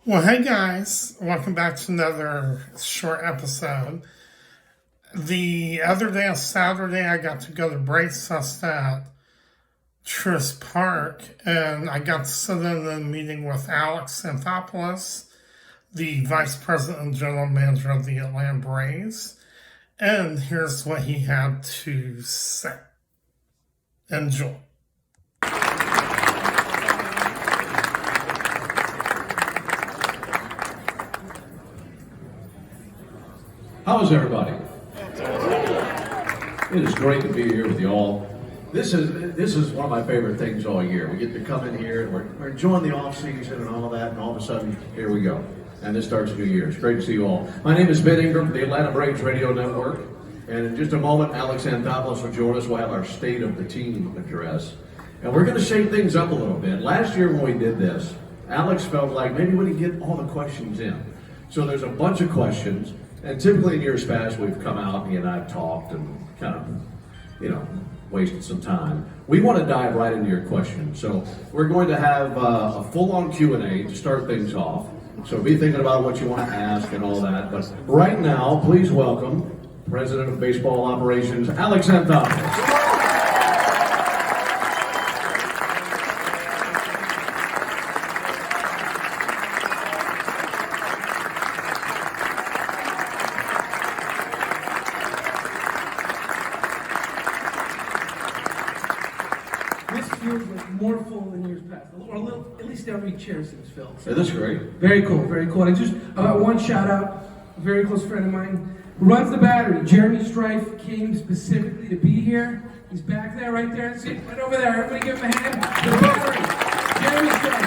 Well, hey guys, welcome back to another short episode. The other day on Saturday, I got to go to Brace at Truist Park, and I got to sit in a meeting with Alex Anthpololis, the Vice President and General Manager of the Atlanta Braves, and here's what he had to say. Enjoy. How's everybody? It is great to be here with you all. This is one of my favorite things all year. We get to come in here and we're enjoying the off season and all that, and all of a sudden, here we go. And this starts a new year. It's great to see you all. My name is Ben Ingram from the Atlanta Braves Radio Network. And in just a moment, Alex Anthpololis will join us. We'll have our State of the Team address. And we're going to shake things up a little bit. Last year when we did this, Alex felt like maybe we didn't get all the questions in. So there's a bunch of questions. And typically in years past, we've come out, he and I have talked and kind of, wasted some time. We want to dive right into your questions. So we're going to have a full-on Q&A to start things off. So be thinking about what you want to ask and all that. But right now, please welcome President of Baseball Operations, Alex Anthpololis. This feels like more full than years past, or at least every chair seems filled. Yeah, that's great. Very cool, very cool. I just one shout out, a very close friend of mine who runs the battery. Jeremy Strife came specifically to be here. He's back there, right there. See, right over there. Everybody give him a hand. The battery. Jeremy Strife.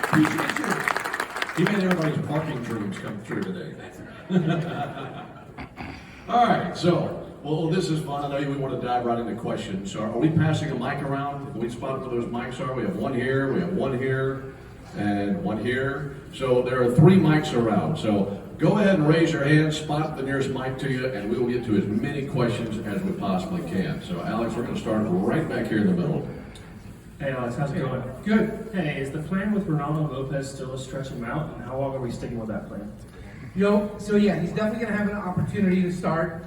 Appreciate you. He made everybody's parking dreams come true today. All right, so. Well, this is fun. I know we want to dive right into questions. So are we passing a mic around? Can we spot where those mics are? We have one here, we have one here, and one here. So there are 3 mics around. So go ahead and raise your hand, spot the nearest mic to you, and we will get to as many questions as we possibly can. So Alex, we're going to start right back here in the middle. Hey Alex, how's it going? Good. Hey, is the plan with Ronaldo Lopez still to stretch him out? And how long are we sticking with that plan? So yeah, he's definitely going to have an opportunity to start.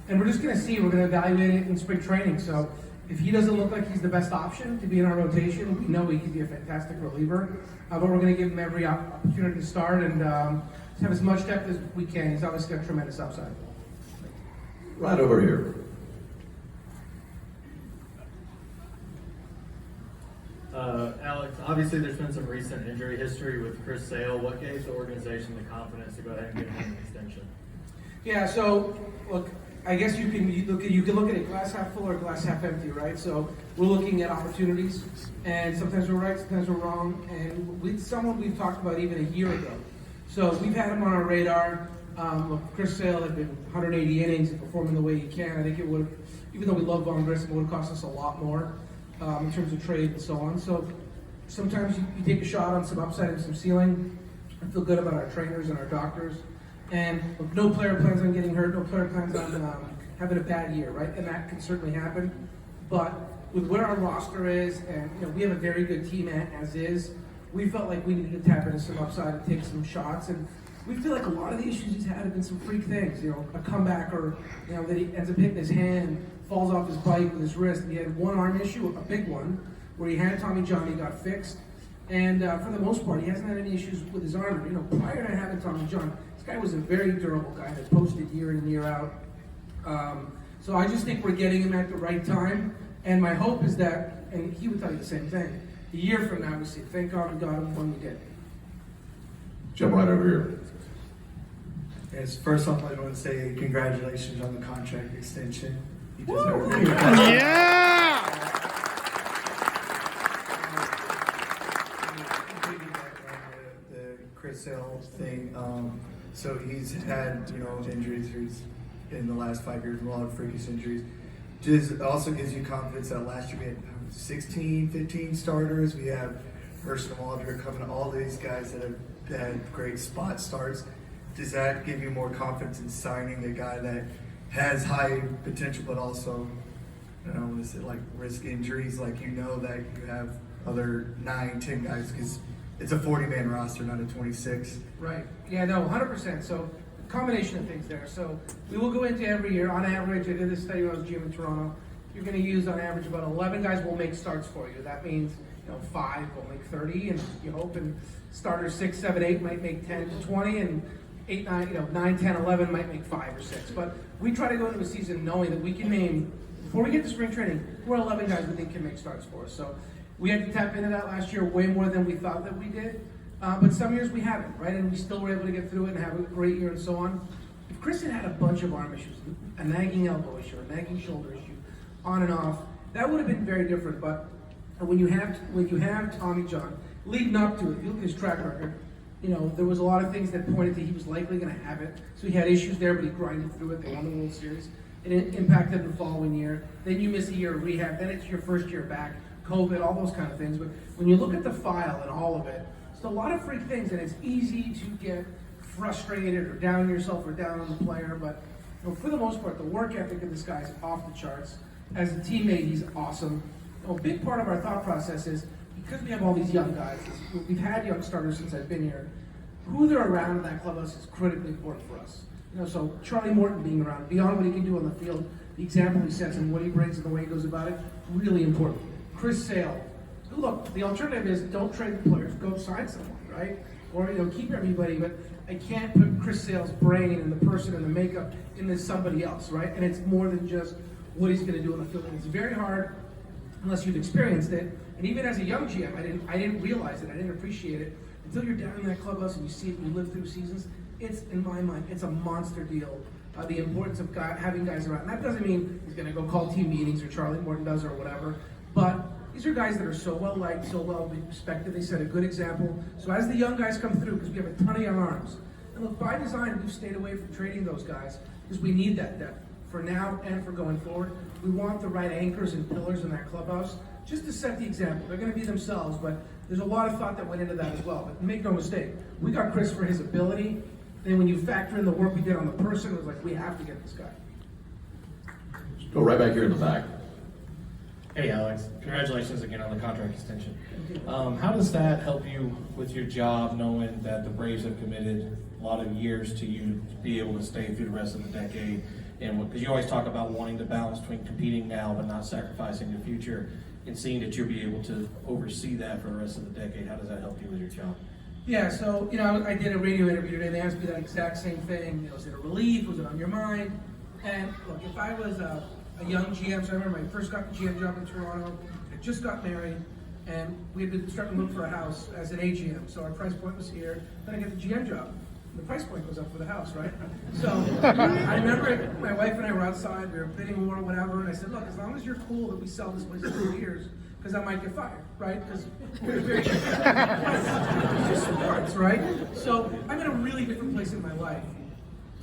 And we're just going to see. We're going to evaluate it in spring training. So if he doesn't look like he's the best option to be in our rotation, we know he could be a fantastic reliever. But we're going to give him every opportunity to start and have as much depth as we can. He's obviously got tremendous upside. Right over here. Alex, obviously there's been some recent injury history with Chris Sale. What gave the organization the confidence to go ahead and give him an extension? Yeah, so look, I guess you can look at it glass half full or glass half empty, right? So we're looking at opportunities, and sometimes we're right, sometimes we're wrong. And someone we've talked about even a year ago. So we've had him on our radar. Look, Chris Sale had been 180 innings and performing the way he can. I think it would, even though we love Von Grissom, it would have cost us a lot more in terms of trade and so on. So sometimes you take a shot on some upside and some ceiling. I feel good about our trainers and our doctors. And look, no player plans on getting hurt, no player plans on having a bad year, right? And that can certainly happen. But with where our roster is, and we have a very good team as is, we felt like we needed to tap into some upside and take some shots. And we feel like a lot of the issues he's had have been some freak things, a comeback or that he ends up hitting his hand, falls off his bike with his wrist. And he had one arm issue, a big one, where he had Tommy John, he got fixed. And for the most part, he hasn't had any issues with his arm. Prior to having Tommy John, this guy was a very durable guy that posted year in, year out. So I just think we're getting him at the right time. And my hope is that, and he would tell you the same thing, a year from now we say, thank God we got him when we did. Jump right over here. Yes, first off, I want to say congratulations on the contract extension. You deserve it. Yeah! The Chris Sale thing. So he's had injuries in the last 5 years, a lot of freakish injuries. Just also gives you confidence that last year we had 16, 15 starters. We have Hurst and Waldron coming. All these guys that have had great spot starts. Does that give you more confidence in signing a guy that has high potential, but also, is it like risk injuries? Like that you have other 9, 10 guys, because it's a 40-man roster, not a 26. Right. Yeah, no, 100%. So, combination of things there. So, we will go into every year, on average, I did this study when I was GM in Toronto, you're going to use on average about 11 guys will make starts for you. That means, 5 will make 30, and you hope, and starters 6, 7, 8 might make 10 to 20, and 8, 9, 9, 10, 11 might make 5 or 6. But we try to go into a season knowing that we can name, before we get to spring training, we're 11 guys we think can make starts for us. So we had to tap into that last year way more than we thought that we did. But some years we haven't, right? And we still were able to get through it and have a great year and so on. If Chris had had a bunch of arm issues, a nagging elbow issue, a nagging shoulder issue, on and off, that would have been very different. But when you have Tommy John, leading up to it, you look at his track record, there was a lot of things that pointed to he was likely going to have it. So he had issues there, but he grinded through it. They won the World Series. It impacted the following year. Then you miss a year of rehab. Then it's your first year back. COVID, all those kind of things. But when you look at the file and all of it, it's a lot of freak things, and it's easy to get frustrated or down yourself or down on the player. But for the most part, the work ethic of this guy is off the charts. As a teammate, he's awesome. A big part of our thought process is, because we have all these young guys, we've had young starters since I've been here, who they're around in that clubhouse is critically important for us. So Charlie Morton being around, beyond what he can do on the field, the example he sets and what he brings and the way he goes about it, really important. Chris Sale. Look, the alternative is don't trade the players, go sign someone, right? Or keep everybody, but I can't put Chris Sale's brain and the person and the makeup into somebody else, right? And it's more than just what he's going to do on the field. And it's very hard unless you've experienced it. And even as a young GM, I didn't realize it, I didn't appreciate it until you're down in that clubhouse and you see it and you live through seasons. It's, in my mind, it's a monster deal. The importance of having guys around. And that doesn't mean he's going to go call team meetings or Charlie Morton does or whatever. But these are guys that are so well liked, so well respected. They set a good example. So as the young guys come through, because we have a ton of young arms, and look, by design, we've stayed away from trading those guys because we need that depth for now and for going forward. We want the right anchors and pillars in that clubhouse just to set the example. They're going to be themselves, but there's a lot of thought that went into that as well. But make no mistake, we got Chris for his ability. Then when you factor in the work we did on the person, it was like, we have to get this guy. Let's go right back here in the back. Hey Alex, congratulations again on the contract extension. How does that help you with your job, knowing that the Braves have committed a lot of years to you to be able to stay through the rest of the decade? And because you always talk about wanting to balance between competing now but not sacrificing the future, and seeing that you'll be able to oversee that for the rest of the decade, how does that help you with your job? Yeah, so, I did a radio interview today. They asked me that exact same thing. Was it a relief? Was it on your mind? And look, if I was a young GM, so I remember I first got the GM job in Toronto, I just got married, and we had been starting to look for a house as an AGM. So our price point was here. Then I get the GM job. The price point goes up for the house, right? So I remember my wife and I were outside, we were bidding war or whatever, and I said, look, as long as you're cool that we sell this place in 2 years, because I might get fired, right? Because we're very it's just sports, right? So I'm in a really different place in my life.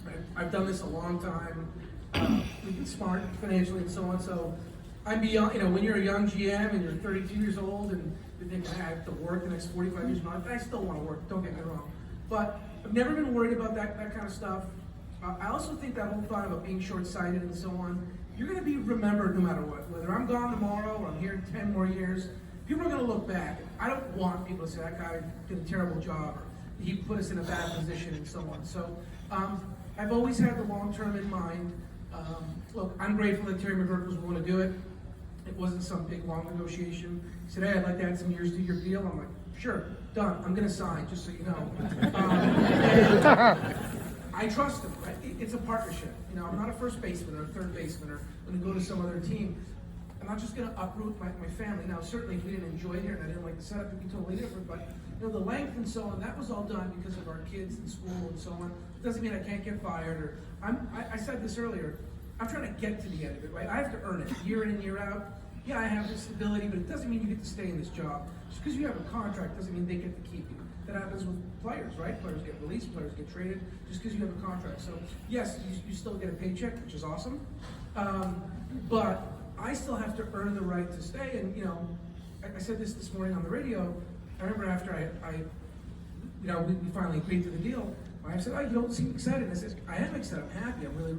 Right? I've done this a long time. We've been smart financially and so on. So I'm beyond, when you're a young GM and you're 32 years old and you think I have to work the next 45 years of my life, I still want to work, don't get me wrong. But I've never been worried about that kind of stuff. I also think that whole thought about being short-sighted and so on, you're going to be remembered no matter what. Whether I'm gone tomorrow or I'm here in 10 more years, people are going to look back. I don't want people to say that guy did a terrible job or he put us in a bad position and so on. So I've always had the long term in mind. Look, I'm grateful that Terry McGurk was willing to do it. It wasn't some big long negotiation. He said, hey, I'd like to add some years to your deal. I'm like, sure, done. I'm going to sign, just so you know. I trust him, right? It's a partnership. I'm not a first baseman or a third baseman or going to go to some other team. I'm not just going to uproot my family. Now, certainly if we didn't enjoy it here and I didn't like the setup, it'd be totally different. But the length and so on, that was all done because of our kids and school and so on. It doesn't mean I can't get fired. Or I said this earlier. I'm trying to get to the end of it, right? I have to earn it year in and year out. Yeah, I have this stability, but it doesn't mean you get to stay in this job. Just because you have a contract doesn't mean they get to keep you. That happens with players, right? Players get released, players get traded, just because you have a contract. So yes, you still get a paycheck, which is awesome. But I still have to earn the right to stay. And I said this morning on the radio. I remember after we finally agreed to the deal. My wife said, "Oh, you don't seem excited." And I said, "I am excited. I'm happy. I'm really,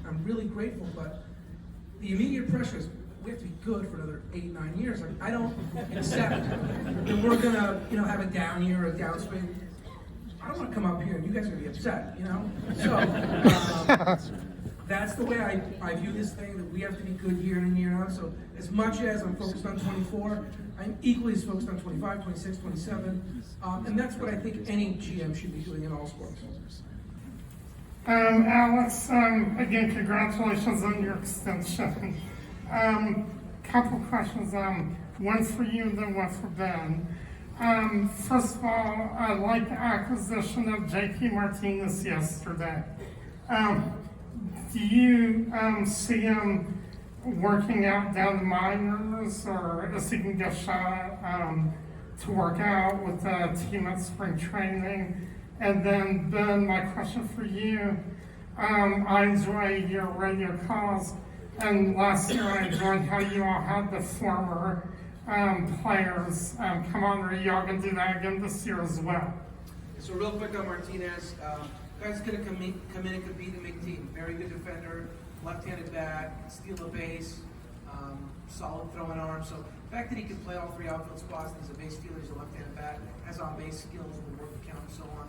I'm really grateful." But the immediate pressure is, we have to be good for another 8-9 years. Like, I don't accept that we're gonna, have a down year, a downswing. I don't want to come up here and you guys are gonna be upset, So that's the way I view this thing. That we have to be good year in and year out. So as much as I'm focused on 24, I'm equally as focused on 25, 26, 27, and that's what I think any GM should be doing in all sports. Alex, again, congratulations on your extension. Couple questions, one for you and then one for Ben. First of all, I like the acquisition of JP Martinez yesterday. Do you see him working out down the minors, or is he going to get shot to work out with the team at spring training? And then, Ben, my question for you, I enjoy your radio calls, and last year I enjoyed how you all had the former players come on. Are y'all going to do that again this year as well? So real quick on Martinez, guy's going to come in and compete and make team. Very good defender, left-handed bat, steal a base, solid throwing arm. So the fact that he can play all three outfield spots, he's a base stealer, he's a left-handed bat, has on-base skills, will work the count and so on.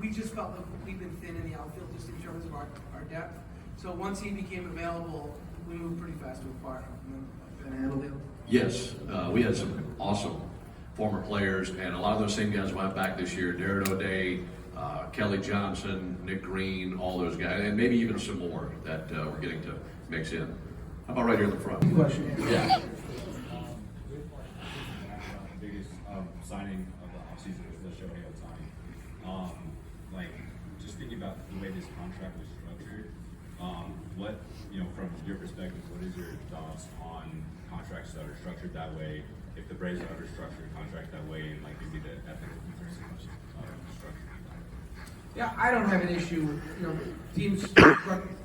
We just felt like we've been thin in the outfield just in terms of our depth. So once he became available, we moved pretty fast to acquire him. And then handle it. Yes, we had some awesome former players, and a lot of those same guys went back this year. Darren O'Day, Kelly Johnson, Nick Green, all those guys, and maybe even some more that we're getting to mix in. How about right here in the front? Good question. Yeah. Biggest signing of the offseason was the Shohei Ohtani. Just thinking about the way this contract was structured, what, from your perspective, what is your thoughts on contracts that are structured that way? If the Braves are ever structured a contract that way, and maybe the ethical concerns of structure. Yeah, I don't have an issue. Teams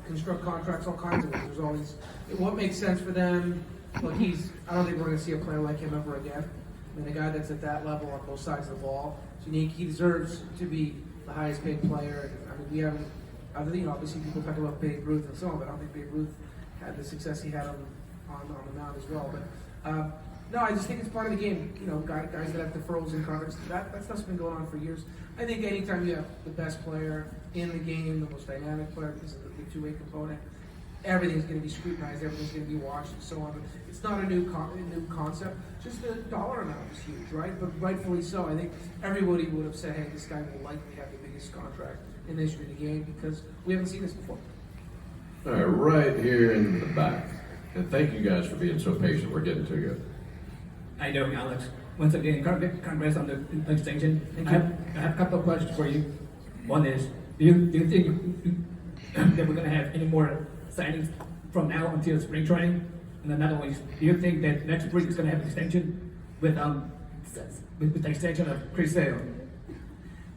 construct contracts all kinds of ways. There's always what makes sense for them. Look, I don't think we're going to see a player like him ever again. I mean, a guy that's at that level on both sides of the ball. It's unique. He deserves to be the highest paid player. I mean, we haven't. Obviously, people talk about Babe Ruth and so on, but I don't think Babe Ruth had the success he had on the mound as well. But no, I just think it's part of the game. Guys that have deferrals in contracts, that stuff's been going on for years. I think anytime you have the best player in the game, the most dynamic player, because of the two-way component, everything's going to be scrutinized, everything's going to be watched, and so on. It's not a new concept. Just the dollar amount is huge, right? But rightfully so. I think everybody would have said, hey, this guy will likely have the biggest contract in the history of the game because we haven't seen this before. All right, right here in the back. And thank you guys for being so patient. We're getting to you. How you doing, Alex? Once again, congrats on the extension. I have a couple of questions for you. One is, do you think that we're going to have any more signings from now until spring training? And then another one is, do you think that next spring is going to have an extension with the extension of Chris Sale?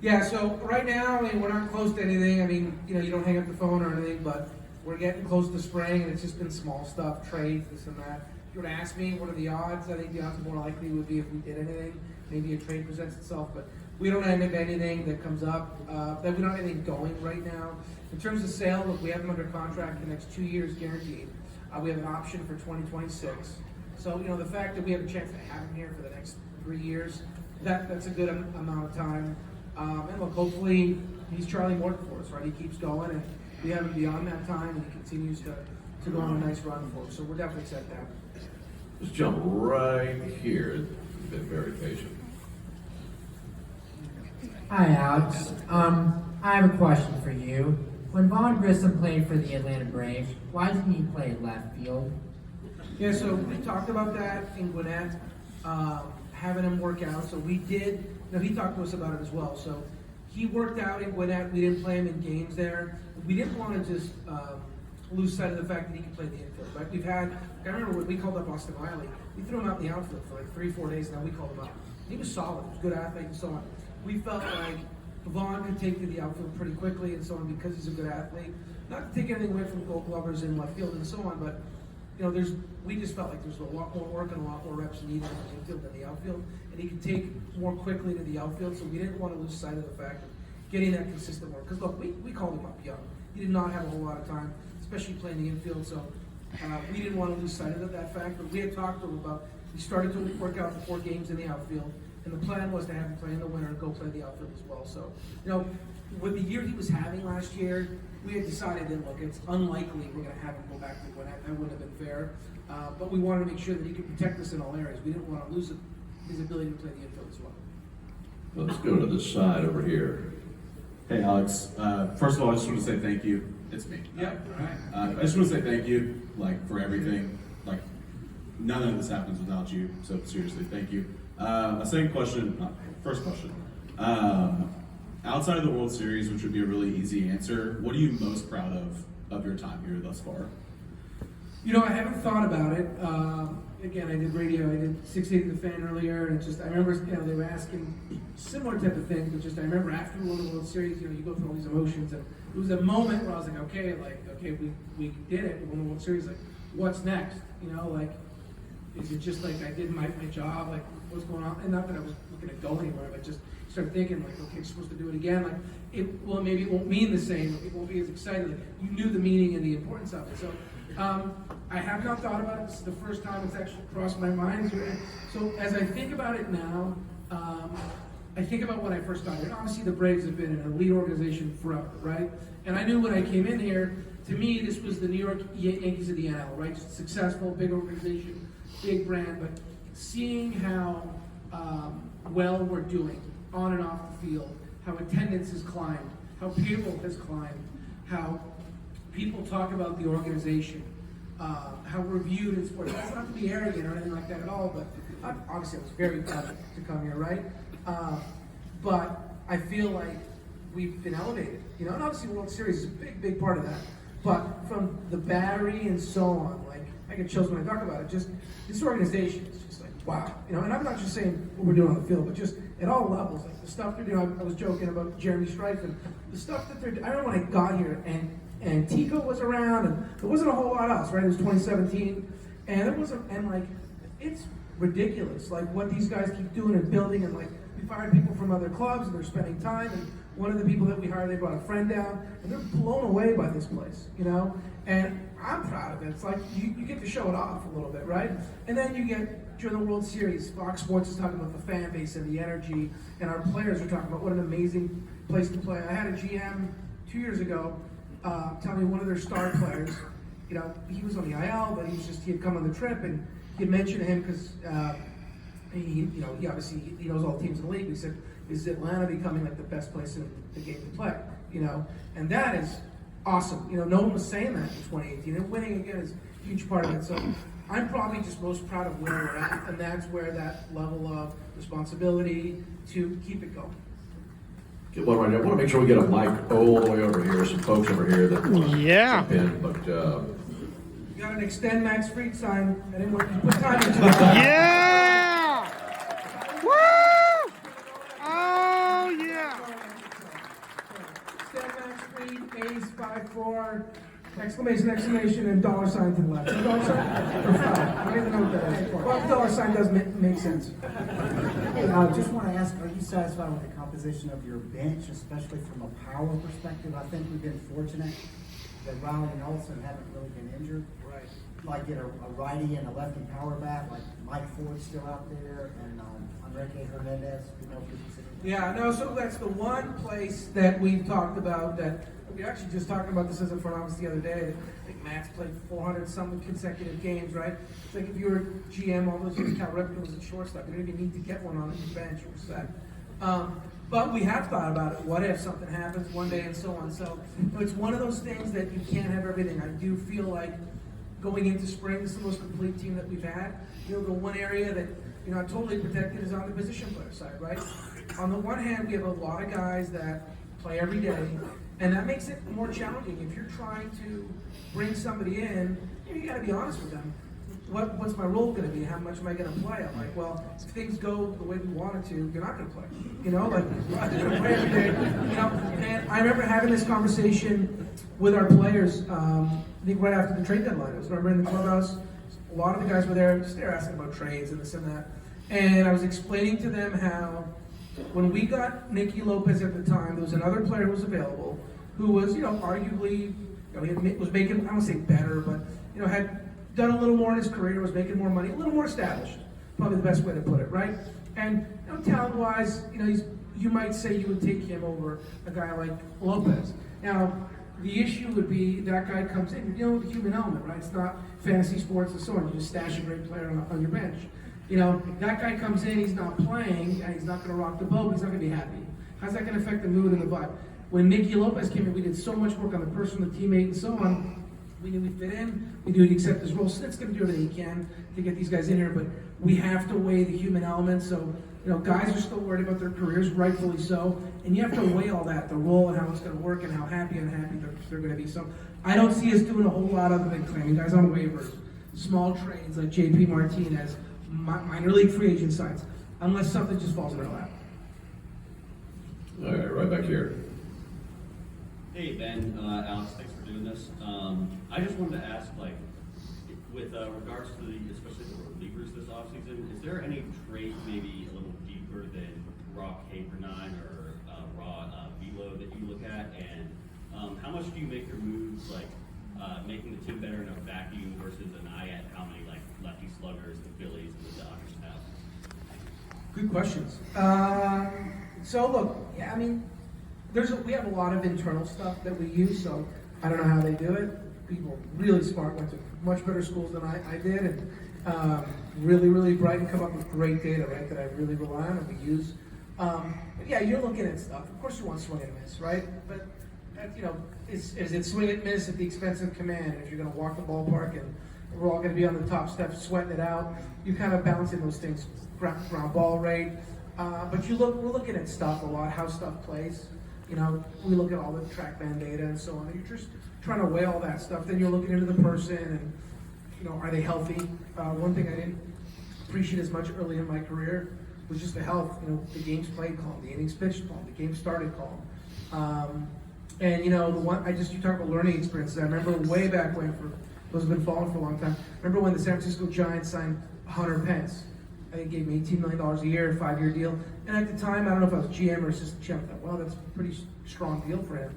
Yeah, so right now, I mean, we're not close to anything. I mean, you don't hang up the phone or anything, but we're getting close to spring, and it's just been small stuff, trades, this and that. If you were to ask me, what are the odds? I think the odds more likely would be if we did anything. Maybe a trade presents itself, but we don't have anything that comes up. That we don't have anything going right now. In terms of Sale, look, we have him under contract the next 2 years guaranteed. We have an option for 2026. So, the fact that we have a chance to have him here for the next 3 years, that's a good amount of time. And look, hopefully he's Charlie Morton for us, right? He keeps going, and we have him beyond that time, and he continues to go on a nice run for us. So we're definitely set down. Let's jump right here. You've been very patient. Hi, Alex. I have a question for you. When Vaughn Grissom played for the Atlanta Braves, why didn't he play left field? Yeah, so we talked about that in Gwinnett, having him work out. So we did, he talked to us about it as well. So he worked out in Gwinnett. We didn't play him in games there. We didn't want to just lose sight of the fact that he could play the infield, right? I remember when we called up Austin Riley, we threw him out in the outfield for like 3-4 days, and then we called him up. He was solid, he was a good athlete and so on. We felt like Vaughn could take to the outfield pretty quickly and so on because he's a good athlete. Not to take anything away from Gold Glovers in left field and so on, but we just felt like there's a lot more work and a lot more reps needed in the infield than the outfield, and he could take more quickly to the outfield, so we didn't want to lose sight of the fact of getting that consistent work. Because look, we called him up young. He did not have a whole lot of time, especially playing the infield, so We didn't want to lose sight of that fact, but we had talked to him about, we started to work out the 4 games in the outfield, and the plan was to have him play in the winter and go play the outfield as well. So, with the year he was having last year, we had decided that, look, it's unlikely we're going to have him go back to the winter. That wouldn't have been fair. But we wanted to make sure that he could protect us in all areas. We didn't want to lose his ability to play the infield as well. Let's go to this side over here. Hey, Alex. First of all, I just want to say thank you. It's me. Yep. I just want to say thank you, for everything. None of this happens without you. So seriously, thank you. First question. Outside of the World Series, which would be a really easy answer, what are you most proud of your time here thus far? I haven't thought about it. Again, I did radio. I did 680 The Fan earlier, and I remember, they were asking similar type of things, but I remember after we won the World Series, you go through all these emotions, and it was a moment where I was like, okay, we did it, we won the World Series, what's next? Is it just I did my job, what's going on? And not that I was looking to go anywhere, but just started thinking, okay, you're supposed to do it again. Maybe it won't mean the same, it won't be as exciting. You knew the meaning and the importance of it. So I have not thought about it. This is the first time it's actually crossed my mind. So as I think about it now, I think about when I first started. Obviously, the Braves have been an elite organization forever, right? And I knew when I came in here, to me, this was the New York Yankees of the NL, right? Just successful, big organization, big brand, but seeing how well we're doing on and off the field, how attendance has climbed, how payroll has climbed, how people talk about the organization, how we're viewed in sports. That's not to be arrogant or anything like that at all, but obviously I was very proud to come here, right? But I feel like we've been elevated, and obviously World Series is a big, big part of that. But from the battery and so on, I get chills when I talk about it. Just this organization is just wow, and I'm not just saying what we're doing on the field, but just at all levels, the stuff they're doing. I was joking about Jeremy Strife and the stuff that they're doing. I remember when I got here and Tico was around, and there wasn't a whole lot else, right? It was 2017, and there wasn't, it's ridiculous, what these guys keep doing and building, and we fired people from other clubs, and they're spending time, and one of the people that we hired, they brought a friend down, and they're blown away by this place, and I'm proud of it. It's you get to show it off a little bit, right? And then you get, during the World Series, Fox Sports is talking about the fan base and the energy, and our players are talking about what an amazing place to play. I had a GM 2 years ago tell me one of their star players, he was on the IL, but he had come on the trip, and he had mentioned him because he obviously he knows all the teams in the league. He said, "Is Atlanta becoming the best place in the game to play?" And that is awesome. No one was saying that in 2018, and winning again is a huge part of it. So I'm probably just most proud of where we're at, and that's where that level of responsibility to keep it going. Get one right there. I want to make sure we get a mic all the way over here. Some folks over here that want to jump in, but you got an extend Max Fried sign. I didn't want you to put time into it. Yeah! Woo! Oh yeah! Extend Max Fried, A's 5-4, exclamation, and dollar sign to the left. Dollar sign? I don't even know what that is. Well, dollar sign does make sense. Hey, I just want to ask, are you satisfied with the composition of your bench, especially from a power perspective? I think we've been fortunate that Riley and Olsen haven't really been injured. Right. Get a righty and a lefty power bat, Mike Ford's still out there, and Enrique Hernandez. Yeah, no, so that's the one place that we've talked about that we actually just talked about this as a front office the other day. I think Matt's played 400 some consecutive games, right? It's if you were GM all those years, Cal Ripken was at shortstop. You don't even need to get one on your bench or set. But we have thought about it. What if something happens one day and so on? So it's one of those things that you can't have everything. I do feel like going into spring, this is the most complete team that we've had. The one area that totally protected is on the position player side, right? On the one hand, we have a lot of guys that play every day, and that makes it more challenging. If you're trying to bring somebody in, you got to be honest with them. What's my role going to be? How much am I going to play? I'm like, well, if things go the way we wanted to, you're not going to play. I'm not going to play every day. And I remember having this conversation with our players. I think right after the trade deadline. I was remember in the clubhouse, a lot of the guys were there. Just they're asking about trades and this and that. And I was explaining to them how when we got Nicky Lopez at the time, there was another player who was available who was, arguably, he was making, I don't want to say better, but had done a little more in his career, was making more money, a little more established, probably the best way to put it, right? And talent-wise, you might say you would take him over a guy like Lopez. Now, the issue would be that guy comes in, the human element, right? It's not fantasy sports and so on. You just stash a great player on your bench. That guy comes in, he's not playing, and he's not going to rock the boat, he's not going to be happy. How's that going to affect the mood and the vibe? When Nicky Lopez came in, we did so much work on the person, the teammate, and so on. We knew we'd fit in, we knew he'd accept his role. Snit's going to do everything he can to get these guys in here, but we have to weigh the human element. So, guys are still worried about their careers, rightfully so, and you have to weigh all that, the role and how it's going to work and how happy and unhappy they're going to be. So I don't see us doing a whole lot other than claiming guys on waivers, small trades like JP Martinez, minor league free agent signs, unless something just falls in our lap. All right, right back here. Hey Ben, Alex, thanks for doing this. I just wanted to ask, with regards to especially the relievers this offseason, is there any trait maybe a little deeper than raw K/9 or raw velo that you look at, and how much do you make your moves making the team better in a vacuum versus an eye at how many lefty sluggers the Phillies and the Dodgers have? Good questions. So look, yeah, we have a lot of internal stuff that we use, so I don't know how they do it. People really smart, went to much better schools than I did, and really, really bright and come up with great data, right, that I really rely on and we use. But yeah, you're looking at stuff. Of course you want swing and miss, right? But, is it swing and miss at the expense of command? If you're going to walk the ballpark and we're all going to be on the top step sweating it out, you kind of balancing those things, ground ball rate. But we're looking at stuff a lot, how stuff plays. We look at all the TrackMan data and so on. You're just trying to weigh all that stuff. Then you're looking into the person and, are they healthy? One thing I didn't appreciate as much early in my career was just the health. The games played calm, the innings pitched calm, the game started calm. And the one you talk about learning experiences. I remember way back when, for those who've been following for a long time. Remember when the San Francisco Giants signed Hunter Pence? I think gave him $18 million a year, 5-year deal. And at the time, I don't know if I was GM or assistant GM, I thought, well, that's a pretty strong deal for him,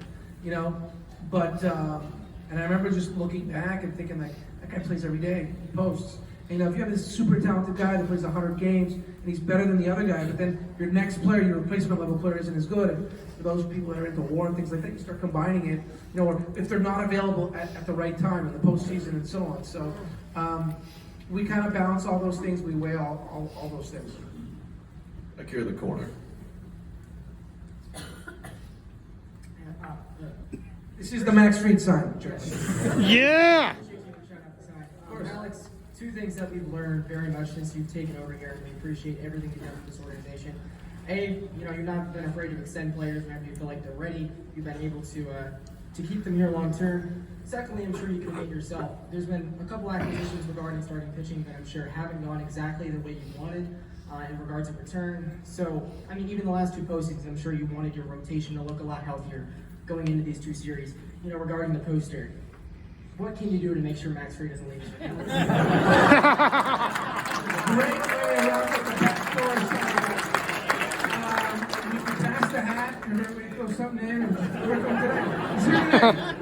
But, and I remember just looking back and thinking, that guy plays every day, he posts. And, if you have this super talented guy that plays 100 games, and he's better than the other guy, but then your next player, your replacement level player isn't as good, and for those people that are into war and things like that, you start combining it, or if they're not available at the right time in the postseason and so on. So, we kind of balance all those things. We weigh all those things. Back here in the corner. This is the Max Fried sign. Yeah! Alex, two things that we've learned very much since you've taken over here, and we appreciate everything you've done for this organization. You've not been afraid to extend players whenever you feel like they're ready. You've been able to keep them here long term. Secondly, I'm sure you can admit yourself, there's been a couple acquisitions regarding starting pitching that I'm sure haven't gone exactly the way you wanted in regards to return. So, even the last two postings, I'm sure you wanted your rotation to look a lot healthier going into these two series. Regarding the poster, what can you do to make sure Max Fried doesn't leave us? Great way around with the backstory. We can pass the hat and everybody throw something in and work on today. Is there today?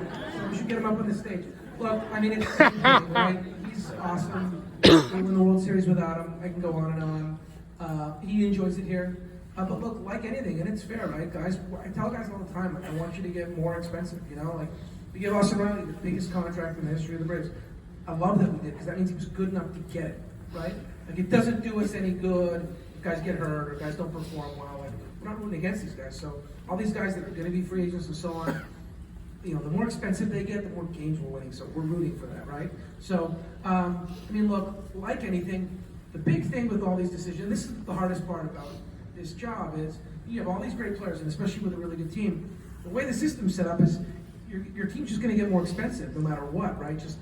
We should get him up on the stage. Look, it's right? He's awesome. We win the World Series without him. I can go on and on. He enjoys it here. But look, like anything, and it's fair, right, guys? I tell guys all the time, I want you to get more expensive, we give Austin Riley the biggest contract in the history of the Braves. I love that we did, because that means he was good enough to get it, right? It doesn't do us any good if guys get hurt or guys don't perform well. We're not rooting against these guys. So all these guys that are going to be free agents and so on, the more expensive they get, the more games we're winning. So we're rooting for that, right? So, look, like anything, the big thing with all these decisions, this is the hardest part about this job, is you have all these great players, and especially with a really good team, the way the system's set up is your team's just going to get more expensive no matter what, right? Just,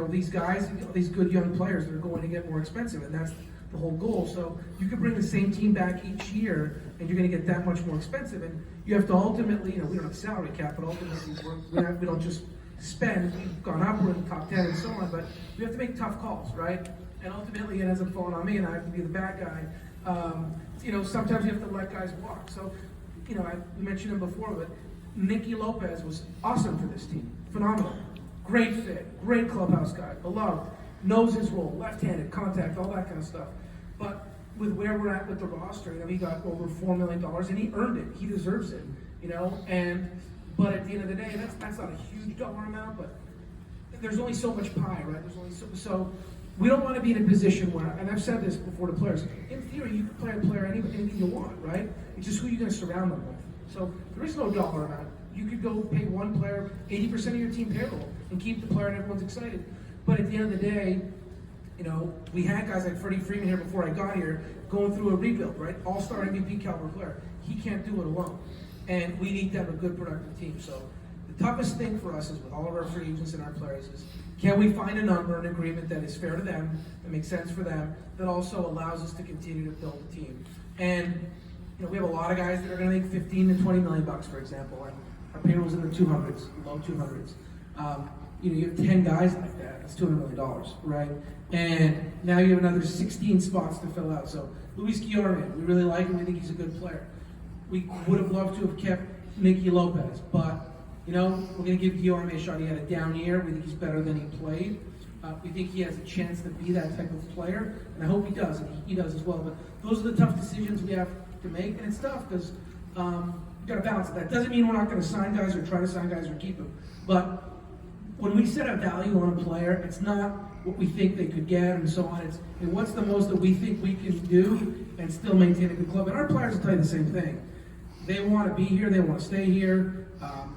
these guys, these good young players, they're going to get more expensive, and that's the whole goal. So you can bring the same team back each year, and you're going to get that much more expensive. And you have to ultimately, we don't have salary cap, but ultimately we don't just spend. We've gone up, we're in the top 10 and so on, but we have to make tough calls, right? And ultimately it ends up falling on me, and I have to be the bad guy. Sometimes you have to let guys walk. So, I mentioned him before, but Nicky Lopez was awesome for this team. Phenomenal. great fit, great clubhouse guy, beloved, knows his role, left-handed, contact, all that kind of stuff. But with where we're at with the roster, he got over $4 million, and he earned it. He deserves it, but at the end of the day, that's not a huge dollar amount, but there's only so much pie, right? There's only so we don't want to be in a position where, and I've said this before to players, in theory, you can play a player anything you want, right? It's just who you're going to surround them with. So there is no dollar amount. You could go pay one player 80% of your team payroll and keep the player and everyone's excited. But at the end of the day, we had guys like Freddie Freeman here before I got here going through a rebuild, right? All-star MVP caliber player. He can't do it alone. And we need to have a good, productive team. So the toughest thing for us is with all of our free agents and our players is, can we find a number, an agreement that is fair to them, that makes sense for them, that also allows us to continue to build the team? And we have a lot of guys that are going to make 15 to 20 million bucks, for example. And our payroll's in the 200s, low 200s. You have 10 guys like that. That's $200 million, right? And now you have another 16 spots to fill out. So Luis Guillorme, we really like him. We think he's a good player. We would have loved to have kept Nicky Lopez, but we're going to give Guillorme a shot. He had a down year. We think he's better than he played. We think he has a chance to be that type of player, and I hope he does, and he does as well. But those are the tough decisions we have to make, and it's tough because we've got to balance it. That doesn't mean we're not going to sign guys or try to sign guys or keep them, but when we set a value on a player, it's not what we think they could get and so on. It's what's the most that we think we can do and still maintain a good club. And our players will tell you the same thing. They want to be here. They want to stay here.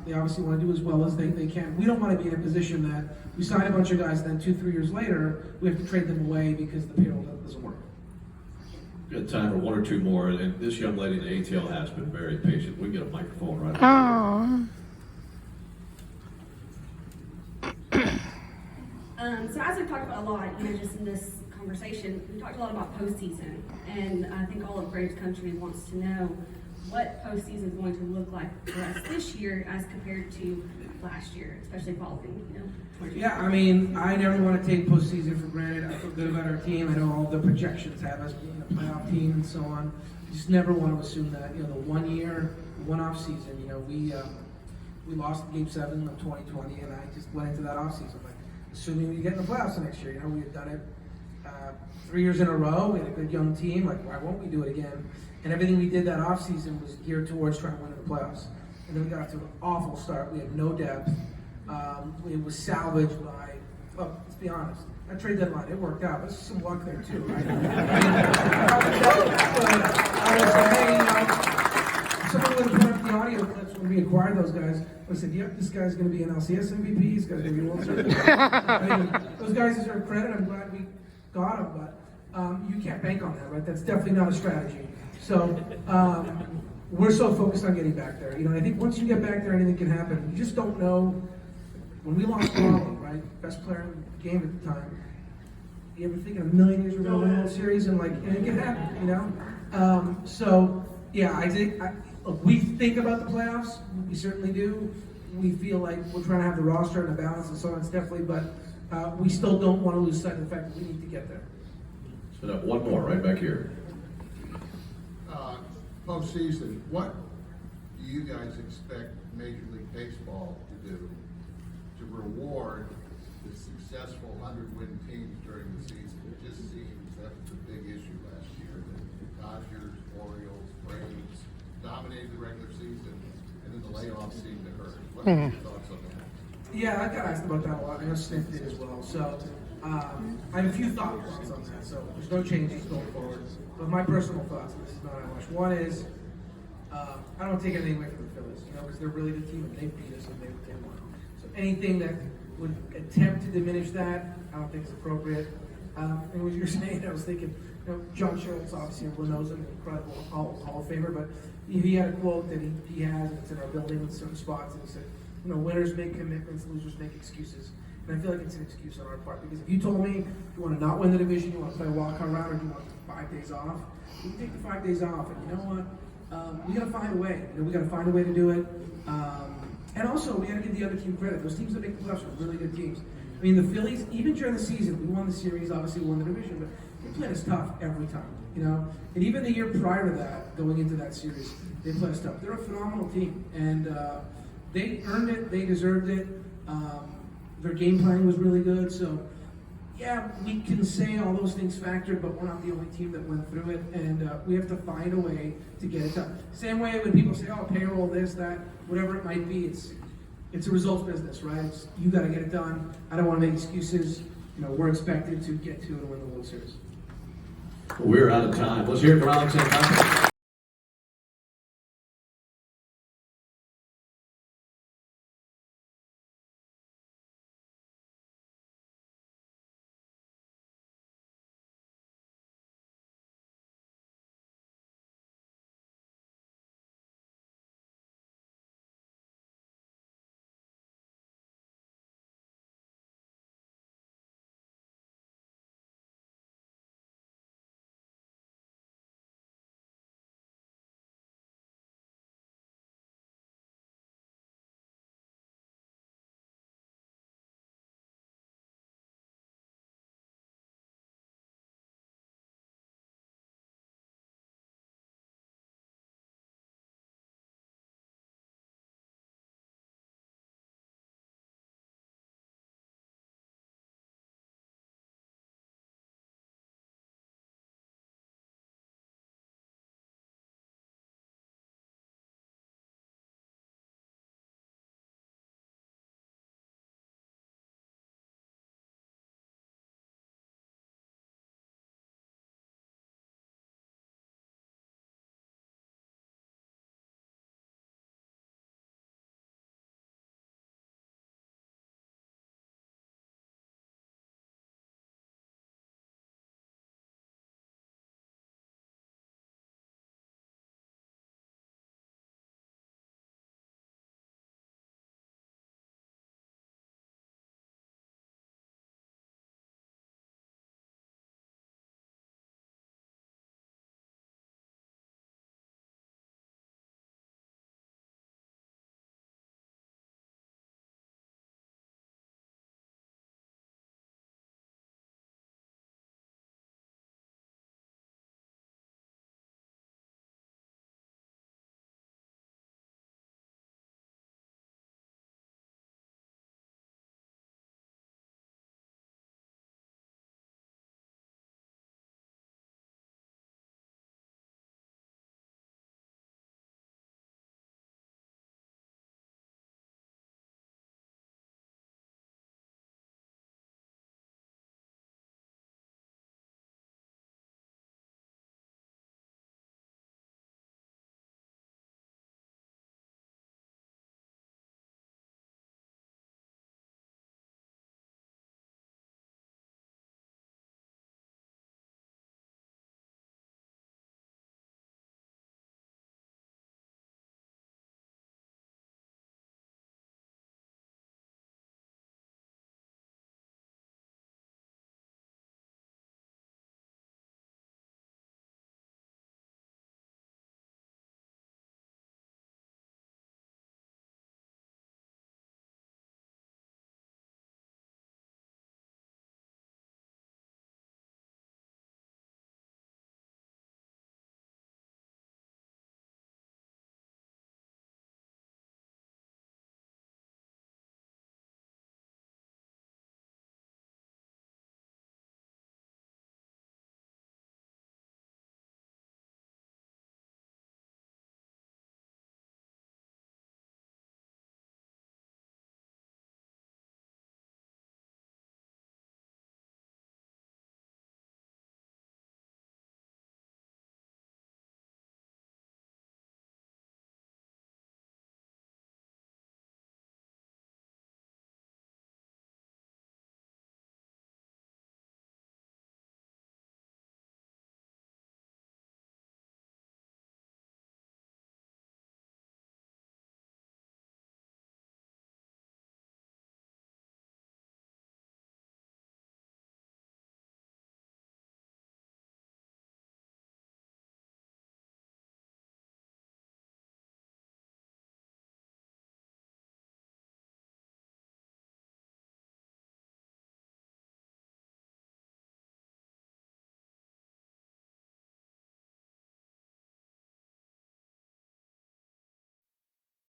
They obviously want to do as well as they can. We don't want to be in a position that we sign a bunch of guys and then 2-3 years later we have to trade them away because the payroll doesn't work. Good time for one or two more. And this young lady in the ATL has been very patient. We can get a microphone right now. So as we've talked about a lot, just in this conversation, we talked a lot about postseason, and I think all of Braves country wants to know what postseason is going to look like for us this year as compared to last year, especially following, Yeah, I never want to take postseason for granted. I feel good about our team. I know all the projections have us being a playoff team and so on. I just never want to assume that, the 1 year, one-off season, we lost Game 7 of 2020, and I just went into that off season assuming we get in the playoffs next year. We had done it 3 years in a row. We had a good young team. Why won't we do it again? And everything we did that offseason was geared towards trying to win in the playoffs. And then we got to an awful start. We had no depth. It was salvaged by, let's be honest, that trade deadline, it worked out. There's some luck there too, right? Someone would have put up the audio clips when we acquired those guys. I said, yep, this guy's going to be an LCS MVP. This guy's going to be a World Series. Those guys deserve credit. I'm glad we got them, but you can't bank on that, right? That's definitely not a strategy. So we're so focused on getting back there. I think once you get back there, anything can happen. You just don't know. When we lost Raleigh, right, best player in the game at the time, you ever think in a million years we're going to win the World Series and it can happen, So yeah, I think we think about the playoffs. We certainly do. We feel like we're trying to have the roster and the balance and so on, definitely, but we still don't want to lose sight of the fact that we need to get there. So that one more right back here. Postseason, what do you guys expect Major League Baseball to do to reward the successful 100-win teams during the season? It just seems that was a big issue last year. The Dodgers, Orioles, Braves dominated the regular season, and then the layoffs seemed to hurt. What are your thoughts on that? Yeah, I got asked about that a lot. I know Smith did as well. So I have a few thoughts on that. So there's no changes going forward. But my personal thoughts, this is not how much. One is, I don't take anything away from the Phillies, because they're really the team and they beat us and they won. So anything that would attempt to diminish that, I don't think is appropriate. And what you're saying, I was thinking, John Schultz, obviously everyone knows him, an incredible Hall of Famer, but he had a quote that he has, and it's in our building in certain spots, and he said, winners make commitments, losers make excuses. And I feel like it's an excuse on our part, because if you told me you want to not win the division, you want to play a wild-card round, or you want 5 days off, we can take the 5 days off, and you know what? We got to find a way. We got to find a way to do it. And also, we got to give the other team credit. Those teams that make the playoffs are really good teams. The Phillies, even during the season, we won the series, obviously we won the division, but they played us tough every time, And even the year prior to that, going into that series, they played us tough. They're a phenomenal team, and they earned it. They deserved it. Their game planning was really good. So, yeah, we can say all those things factored, but we're not the only team that went through it, and we have to find a way to get it done. Same way when people say, "Oh, payroll, this, that, whatever it might be," it's a results business, right? You got to get it done. I don't want to make excuses. We're expected to get to and win the World Series. We're out of time. Let's hear it from Alex Anthpololis.